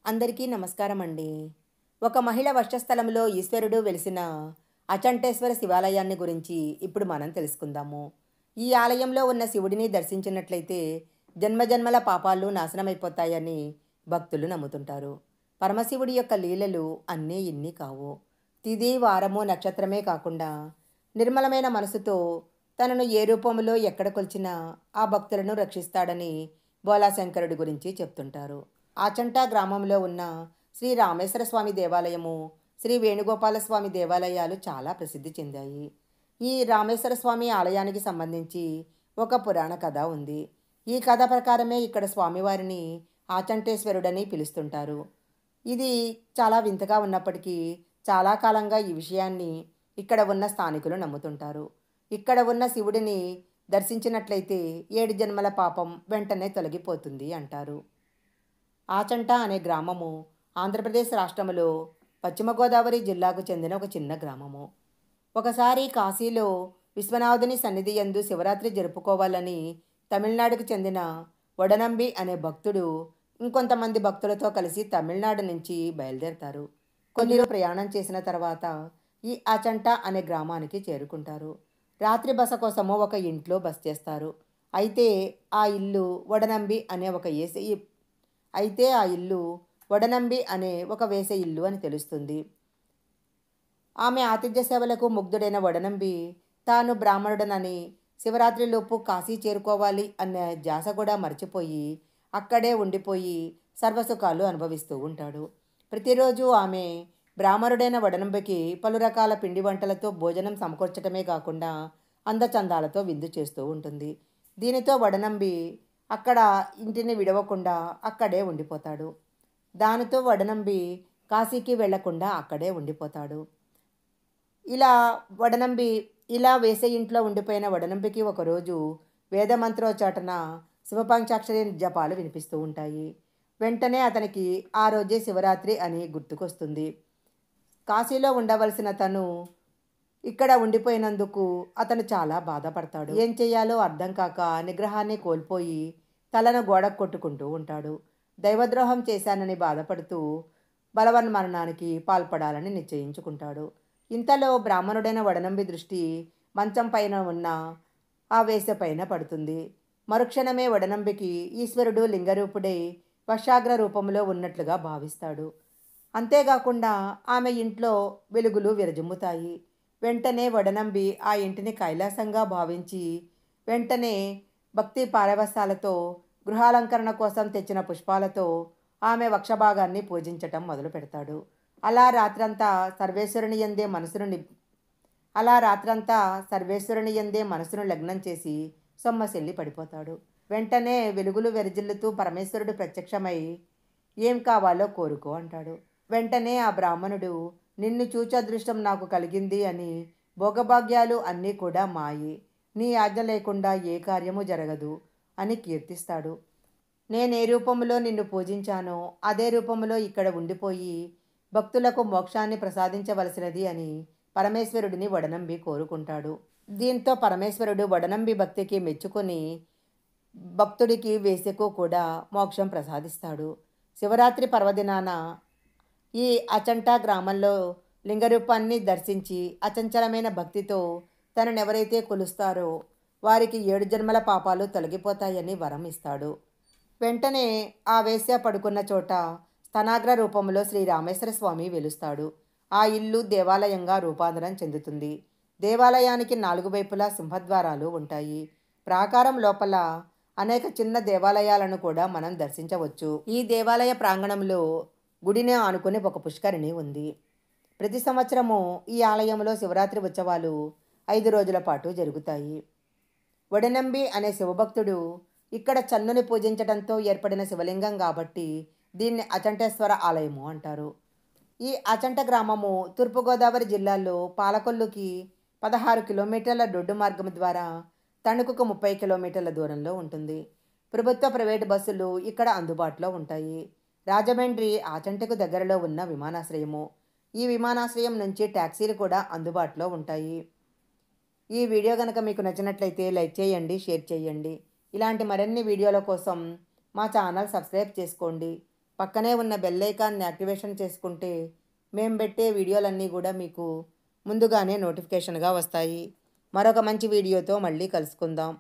అందరికీ నమస్కారం అండి. ఒక మహిళ వక్షస్థలంలో ఈశ్వరుడు వెలిసిన అచంటేశ్వర శివాలయాన్ని గురించి ఇప్పుడు మనం తెలుసుకుందాము. ఈ ఆలయంలో ఉన్న శివుడిని దర్శించినట్లయితే జన్మజన్మల పాపాలు నాశనమైపోతాయని భక్తులు నమ్ముతుంటారు. పరమశివుడి యొక్క లీలలు అన్నీ ఇన్ని కావు. తిథి, వారము, నక్షత్రమే కాకుండా నిర్మలమైన మనసుతో తనను ఏ రూపంలో ఎక్కడ కొలిచినా ఆ భక్తులను రక్షిస్తాడని బోలాశంకరుడి గురించి చెప్తుంటారు. ఆచంట గ్రామంలో ఉన్న శ్రీ రామేశ్వర స్వామి దేవాలయము, శ్రీ వేణుగోపాల స్వామి దేవాలయాలు చాలా ప్రసిద్ధి చెందాయి. ఈ రామేశ్వర స్వామి ఆలయానికి సంబంధించి ఒక పురాణ కథ ఉంది. ఈ కథ ప్రకారమే ఇక్కడ స్వామివారిని ఆచంటేశ్వరుడని పిలుస్తుంటారు. ఇది చాలా వింతగా ఉన్నప్పటికీ చాలా కాలంగా ఈ విషయాన్ని ఇక్కడ ఉన్న స్థానికులు నమ్ముతుంటారు. ఇక్కడ ఉన్న శివుడిని దర్శించినట్లయితే 7 జన్మల పాపం వెంటనే తొలగిపోతుంది అంటారు. ఆచంట అనే గ్రామము ఆంధ్రప్రదేశ్ రాష్ట్రములో పశ్చిమ గోదావరి జిల్లాకు చెందిన ఒక చిన్న గ్రామము. ఒకసారి కాశీలో విశ్వనాథుని సన్నిధి యందు శివరాత్రి జరుపుకోవాలని తమిళనాడుకు చెందిన వడనంబి అనే భక్తుడు ఇంకొంతమంది భక్తులతో కలిసి తమిళనాడు నుంచి బయలుదేరతారు. కొన్ని రోజులు ప్రయాణం చేసిన తర్వాత ఈ ఆచంట అనే గ్రామానికి చేరుకుంటారు. రాత్రి బస కోసము ఒక ఇంట్లో బస చేస్తారు. అయితే ఆ ఇల్లు వడనంబి అనే ఒక వేసే ఇల్లు అని తెలుస్తుంది. ఆమె ఆతిథ్య సేవలకు ముగ్ధుడైన వడనంబి తాను బ్రాహ్మణుడనని శివరాత్రిలోపు కాశీ చేరుకోవాలి అనే ధ్యాస కూడా మర్చిపోయి అక్కడే ఉండిపోయి సర్వసుఖాలు అనుభవిస్తూ ఉంటాడు. ప్రతిరోజు ఆమె బ్రాహ్మణుడైన వడనంబికి పలు రకాల పిండి వంటలతో భోజనం సమకూర్చటమే కాకుండా అందచందాలతో విందు చేస్తూ ఉంటుంది. దీనితో వడనంబి అక్కడ ఇంటిని విడవకుండా అక్కడే ఉండిపోతాడు. దానితో వడనంబి కాశీకి వెళ్లకుండా అక్కడే ఉండిపోతాడు. ఇలా వేసే ఇంట్లో ఉండిపోయిన వడనంబికి ఒకరోజు వేదమంత్రోచ్చాటన శివపంచాక్షరి జపాలు వినిపిస్తూ ఉంటాయి. వెంటనే అతనికి ఆ రోజే శివరాత్రి అని గుర్తుకొస్తుంది. కాశీలో ఉండవలసిన తను ఇక్కడ ఉండిపోయినందుకు అతను చాలా బాధపడతాడు. ఏం చేయాలో అర్థం కాక నిగ్రహాన్ని కోల్పోయి తలను గోడకు కొట్టుకుంటూ ఉంటాడు. దైవద్రోహం చేశానని బాధపడుతూ బలవన్మరణానికి పాల్పడాలని నిశ్చయించుకుంటాడు. ఇంతలో బ్రాహ్మణుడైన వడనంబి దృష్టి మంచం పైన ఉన్న ఆ వేసె పైన పడుతుంది. మరుక్షణమే వడనంబికి ఈశ్వరుడు లింగరూపుడై వశాగ్ర రూపంలో ఉన్నట్లుగా భావిస్తాడు. అంతేకాకుండా ఆమె ఇంట్లో వెలుగులు విరజిమ్ముతాయి. వెంటనే వడనంబి ఆ ఇంటిని కైలాసంగా భావించి వెంటనే భక్తి పారవస్యాలతో గృహాలంకరణ కోసం తెచ్చిన పుష్పాలతో ఆమె వక్షభాగాన్ని పూజించటం మొదలు పెడతాడు. అలా రాత్రంతా సర్వేశ్వరుని యందే మనసును లగ్నం చేసి సొమ్మసిల్లి పడిపోతాడు. వెంటనే వెలుగులు వెరజిల్లుతూ పరమేశ్వరుడు ప్రత్యక్షమై ఏం కావాలో కోరుకో అంటాడు. వెంటనే ఆ బ్రాహ్మణుడు నిన్ను చూచే అదృష్టం నాకు కలిగింది అని భోగభాగ్యాలు అన్నీ కూడా మాయే, నీ ఆజ్ఞ లేకుండా ఏ కార్యము జరగదు అని కీర్తిస్తాడు. నేనే రూపంలో నిన్ను పూజించానో అదే రూపంలో ఇక్కడ ఉండిపోయి భక్తులకు మోక్షాన్ని ప్రసాదించవలసినది అని పరమేశ్వరుడిని వడనంబి కోరుకుంటాడు. దీంతో పరమేశ్వరుడు వడనంబి భక్తికి మెచ్చుకొని భక్తుడికి వేసెకు కూడా మోక్షం ప్రసాదిస్తాడు. శివరాత్రి పర్వదినాన ఈ అచంట గ్రామంలో లింగరూపాన్ని దర్శించి అచంచలమైన భక్తితో తననెవరైతే కొలుస్తారో వారికి 7 జన్మల పాపాలు తొలగిపోతాయని వరం ఇస్తాడు. వెంటనే ఆ వేశ్య పడుకున్న చోట స్తనాగ్ర రూపంలో శ్రీ రామేశ్వర స్వామి వెలుస్తాడు. ఆ ఇల్లు దేవాలయంగా రూపాంతరం చెందుతుంది. దేవాలయానికి 4 వైపులా సింహద్వారాలు ఉంటాయి. ప్రాకారం లోపల అనేక చిన్న దేవాలయాలను కూడా మనం దర్శించవచ్చు. ఈ దేవాలయ ప్రాంగణంలో గుడిని ఆనుకుని ఒక పుష్కరిణి ఉంది. ప్రతి సంవత్సరము ఈ ఆలయంలో శివరాత్రి ఉత్సవాలు 5 రోజుల పాటు జరుగుతాయి. వడనంబి అనే శివభక్తుడు ఇక్కడ చన్నుని పూజించడంతో ఏర్పడిన శివలింగం కాబట్టి దీన్ని అచంటేశ్వర ఆలయము అంటారు. ఈ అచంట గ్రామము తూర్పుగోదావరి జిల్లాలో పాలకొల్లుకి 16 కిలోమీటర్ల రోడ్డు మార్గం ద్వారా తణుకుకు 30 కిలోమీటర్ల దూరంలో ఉంటుంది. ప్రభుత్వ ప్రైవేటు బస్సులు ఇక్కడ అందుబాటులో ఉంటాయి. రాజమండ్రి ఆచంటకు దగ్గరలో ఉన్న విమానాశ్రయము. ఈ విమానాశ్రయం నుంచి ట్యాక్సీలు కూడా అందుబాటులో ఉంటాయి. ఈ వీడియో కనుక మీకు నచ్చినట్లయితే లైక్ చేయండి, షేర్ చేయండి. ఇలాంటి మరిన్ని వీడియోల కోసం మా ఛానల్ సబ్స్క్రైబ్ చేసుకోండి. పక్కనే ఉన్న బెల్ ఐకాన్ని యాక్టివేషన్ చేసుకుంటే మేము పెట్టే వీడియోలన్నీ కూడా మీకు ముందుగానే నోటిఫికేషన్గా వస్తాయి. మరొక మంచి వీడియోతో మళ్ళీ కలుసుకుందాం.